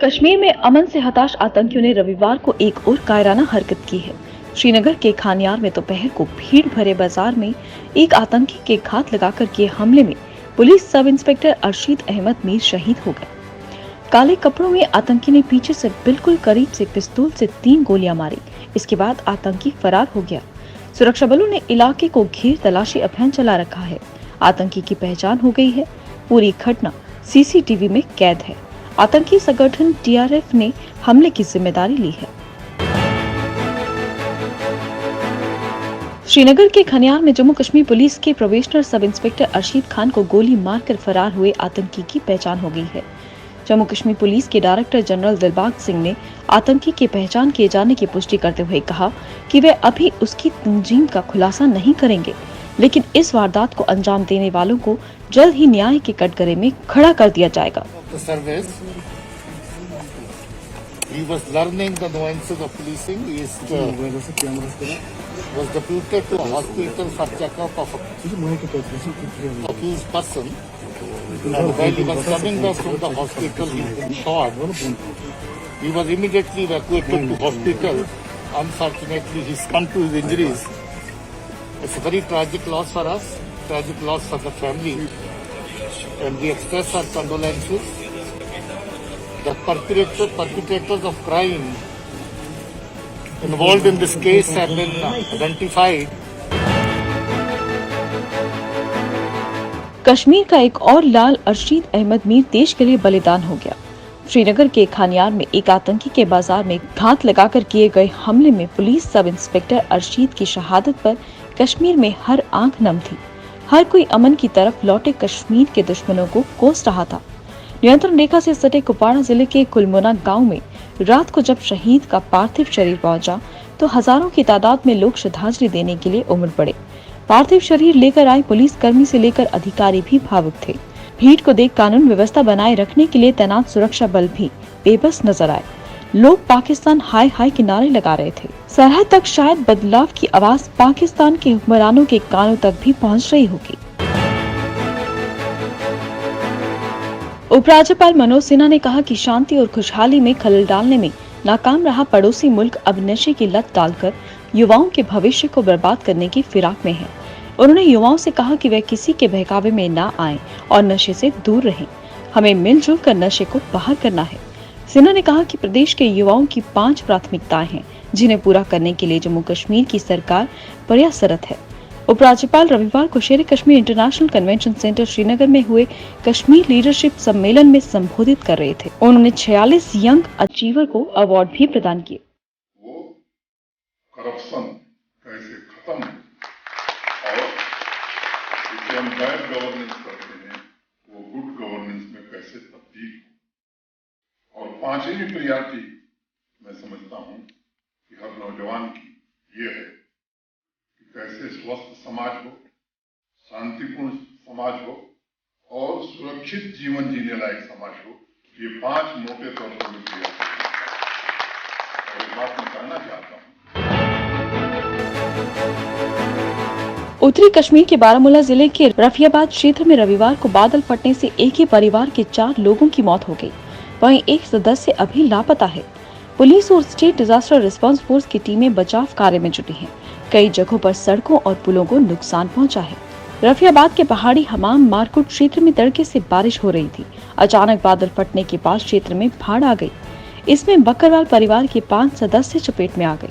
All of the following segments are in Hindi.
कश्मीर में अमन से हताश आतंकियों ने रविवार को एक और कायराना हरकत की है। श्रीनगर के खानियार में दोपहर को भीड़ भरे बाजार में एक आतंकी के घात लगाकर किए हमले में police sub inspector Arshid Ahmad Mir शहीद हो गए। काले कपड़ों में आतंकी ने पीछे से बिल्कुल करीब से पिस्तौल से 3 गोलियां मारी। इसके बाद आतंकी फरार हो गया। सुरक्षा बलों ने इलाके को घेर तलाशी अभियान चला रखा है। आतंकी की पहचान हो गई है। पूरी घटना सीसीटीवी में कैद है। आतंकी संगठन टीआरएफ ने हमले की जिम्मेदारी ली है। श्रीनगर के खनियार में जम्मू कश्मीर पुलिस के probationer sub inspector Arshid Khan को गोली मारकर फरार हुए आतंकी की पहचान हो गई है। जम्मू कश्मीर पुलिस के डायरेक्टर जनरल दिलबाग सिंह ने आतंकी की पहचान किए जाने की पुष्टि करते हुए कहा कि वे अभी उसकी तंजीम का खुलासा नहीं करेंगे, लेकिन इस वारदात को अंजाम देने वालों को जल्द ही न्याय के कटघरे में खड़ा कर दिया जाएगा। He was learning the nuances of policing. He was deputed to a hospital for checkup of accused person. And while he was coming back from the hospital, he was shot. He was immediately evacuated to hospital. Unfortunately, he succumbed to his injuries. It's a very tragic loss for us, tragic loss for the family. And we express our condolences. The perpetrators of crime involved in this case have been identified. Kashmir का एक और लाल अरशीद अहमद मीर देश के लिए बलिदान हो गया। श्रीनगर के खानियार में एक आतंकी के बाजार में घात लगाकर किए गए हमले में पुलिस सब इंस्पेक्टर अरशीद की शहादत पर कश्मीर में हर आंख नम थी। हर कोई अमन की तरफ लौटे कश्मीर के दुश्मनों को कोस रहा था। नियंत्रण रेखा से सटे कुपवाड़ा जिले के कुलमुना गांव में रात को जब शहीद का पार्थिव शरीर पहुंचा तो हजारों की तादाद में लोग श्रद्धांजलि देने के लिए उमड़ पड़े। पार्थिव शरीर लेकर आए पुलिस कर्मी से लेकर अधिकारी भी भावुक थे। भीड़ को देख कानून व्यवस्था बनाए रखने के लिए तैनात सुरक्षा बल भी बेबस नजर आए। लोग पाकिस्तान हाय हाय के नारे लगा रहे थे। सरहद तक शायद बदलाव की आवाज पाकिस्तान के हुक्मरानों के कानों तक भी पहुँच रही होगी। उपराज्यपाल मनोज सिन्हा ने कहा कि शांति और खुशहाली में खलल डालने में नाकाम रहा पड़ोसी मुल्क अब नशे की लत डालकर युवाओं के भविष्य को बर्बाद करने की फिराक में है। उन्होंने युवाओं से कहा कि वे किसी के बहकावे में ना आएं और नशे से दूर रहें। हमें मिलजुल कर नशे को बाहर करना है। सिन्हा ने कहा कि प्रदेश के युवाओं की 5 प्राथमिकताएं हैं जिन्हें पूरा करने के लिए जम्मू कश्मीर की सरकार प्रयासरत है। उपराज्यपाल रविवार को शेर Kashmir international convention centre Srinagar में हुए कश्मीर लीडरशिप सम्मेलन में संबोधित कर रहे थे। उन्होंने 46 यंग अचीवर को अवार्ड भी प्रदान किए। वो करप्शन कैसे खत्म और जिसे हम बैड गवर्नेंस करते हैं वो गुड गवर्नेंस में कैसे तब्दील हो। और 5वीं प्रियॉरिटी मैं समझता हूँ कि हर नौजवान की ये है कैसे स्वस्थ समाज हो, शांतिपूर्ण समाज हो और सुरक्षित जीवन जीने लायक समाज हो। ये 5 मोटे तौर पर मैं और एक बात मैं कहना चाहता हूँ। उत्तरी कश्मीर के बारामूला जिले के रफियाबाद क्षेत्र में रविवार को बादल फटने से एक ही परिवार के 4 लोगों की मौत हो गई। वहीं एक सदस्य अभी लापता है। पुलिस और स्टेट डिजास्टर रिस्पांस फोर्स की टीमें बचाव कार्य में जुटी हैं। कई जगहों पर सड़कों और पुलों को नुकसान पहुंचा है। रफियाबाद के पहाड़ी हमाम मारकुट क्षेत्र में तड़के से बारिश हो रही थी। अचानक बादल फटने के बाद क्षेत्र में बाढ़ आ गई। इसमें बकरवाल परिवार के 5 सदस्य चपेट में आ गए।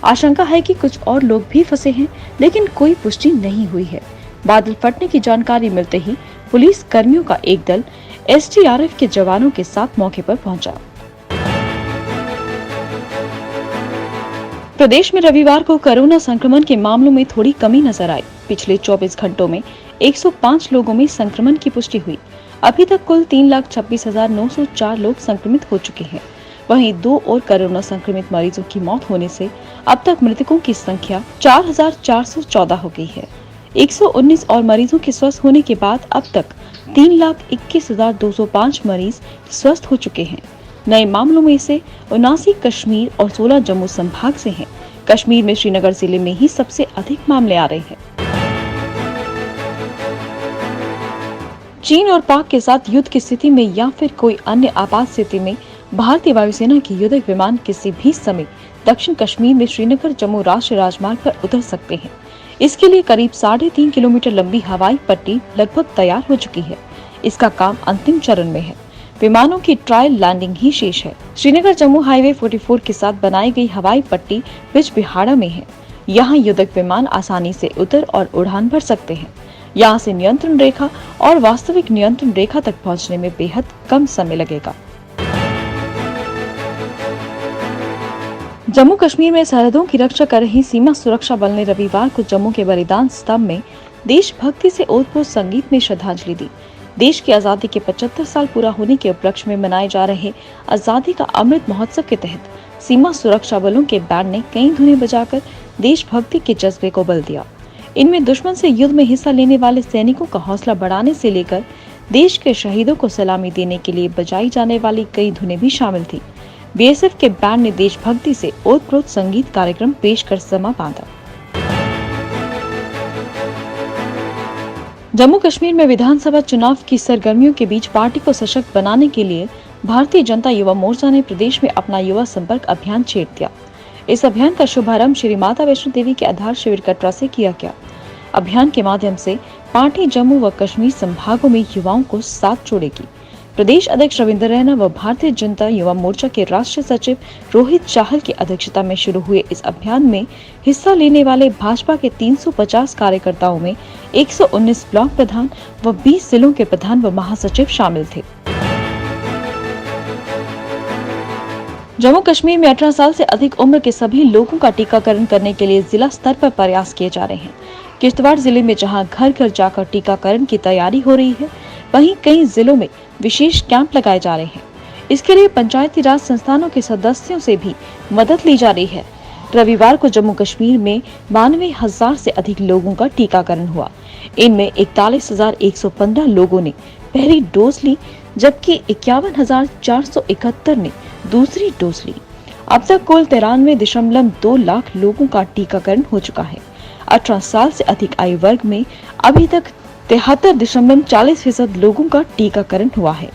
आशंका है कि कुछ और लोग भी फंसे हैं, लेकिन कोई पुष्टि नहीं हुई है। बादल फटने की जानकारी मिलते ही पुलिस कर्मियों का एक दल एसडीआरएफ के जवानों के साथ मौके पर पहुंचा। प्रदेश में रविवार को कोरोना संक्रमण के मामलों में थोड़ी कमी नजर आई। पिछले 24 घंटों में 105 लोगों में संक्रमण की पुष्टि हुई। अभी तक कुल 3,26,904 लोग संक्रमित हो चुके हैं। वहीं 2 और कोरोना संक्रमित मरीजों की मौत होने से अब तक मृतकों की संख्या 4,414 हो गई है। 119 और मरीजों के स्वस्थ होने के बाद अब तक 3,21,205 मरीज स्वस्थ हो चुके हैं। नए मामलों में से 79 कश्मीर और 16 जम्मू संभाग से हैं। कश्मीर में श्रीनगर जिले में ही सबसे अधिक मामले आ रहे हैं। चीन और पाक के साथ युद्ध की स्थिति में या फिर कोई अन्य आपात स्थिति में भारतीय वायुसेना के युद्धक विमान किसी भी समय दक्षिण कश्मीर में श्रीनगर जम्मू राष्ट्रीय राजमार्ग पर उतर सकते हैं। इसके लिए करीब 3.5 किलोमीटर लंबी हवाई पट्टी लगभग तैयार हो चुकी है। इसका काम अंतिम चरण में है। विमानों की ट्रायल लैंडिंग ही शेष है। श्रीनगर जम्मू हाईवे 44 के साथ बनाई गई हवाई पट्टी बिजबिहाड़ा में है। यहाँ युद्धक विमान आसानी से उतर और उड़ान भर सकते हैं। यहाँ से नियंत्रण रेखा और वास्तविक नियंत्रण रेखा तक पहुँचने में बेहद कम समय लगेगा। जम्मू कश्मीर में सरहदों की रक्षा कर रही सीमा सुरक्षा बल ने रविवार को जम्मू के बलिदान स्तंभ में देशभक्ति से ओतप्रोत संगीत में श्रद्धांजलि दी। देश की आजादी के 75 साल पूरा होने के उपलक्ष्य में मनाए जा रहे आजादी का अमृत महोत्सव के तहत सीमा सुरक्षा बलों के बैंड ने कई धुनें बजाकर देशभक्ति के जज्बे को बल दिया। इनमें दुश्मन से युद्ध में हिस्सा लेने वाले सैनिकों का हौसला बढ़ाने से लेकर देश के शहीदों को सलामी देने के लिए बजाई जाने वाली कई धुनें भी शामिल थी। बीएसएफ के बैंड ने देशभक्ति से ओतप्रोत संगीत कार्यक्रम पेश कर समा बांधा। जम्मू कश्मीर में विधानसभा चुनाव की सरगर्मियों के बीच पार्टी को सशक्त बनाने के लिए भारतीय जनता युवा मोर्चा ने प्रदेश में अपना युवा संपर्क अभियान छेड़ दिया। इस अभियान का शुभारंभ श्री माता वैष्णो देवी के आधार शिविर कटरा से किया गया। अभियान के माध्यम से पार्टी जम्मू व कश्मीर संभागों में युवाओं को साथ जोड़ेगी। प्रदेश अध्यक्ष रविंद्र रैना व भारतीय जनता युवा मोर्चा के राष्ट्रीय सचिव रोहित चाहल की अध्यक्षता में शुरू हुए इस अभियान में हिस्सा लेने वाले भाजपा के 350 कार्यकर्ताओं में 119 ब्लॉक प्रधान व 20 जिलों के प्रधान व महासचिव शामिल थे। जम्मू कश्मीर में 18 साल से अधिक उम्र के सभी लोगों का टीकाकरण करने के लिए जिला स्तर पर प्रयास किए जा रहे हैं। किश्तवाड़ जिले में जहां घर घर जाकर टीकाकरण की तैयारी हो रही है, वहीं कई जिलों में विशेष कैंप लगाए जा रहे हैं। इसके लिए पंचायती राज संस्थानों के सदस्यों से भी मदद ली जा रही है। रविवार को जम्मू कश्मीर में 92,000 से अधिक लोगों का टीकाकरण हुआ। इनमें 41,115 लोगों ने पहली डोज ली, जबकि 51,471 ने दूसरी डोज ली। अब तक कुल 93.2 लाख लोगों का टीकाकरण हो चुका है। 18 साल से अधिक आयु वर्ग में अभी तक 73.40% लोगों का टीकाकरण हुआ है।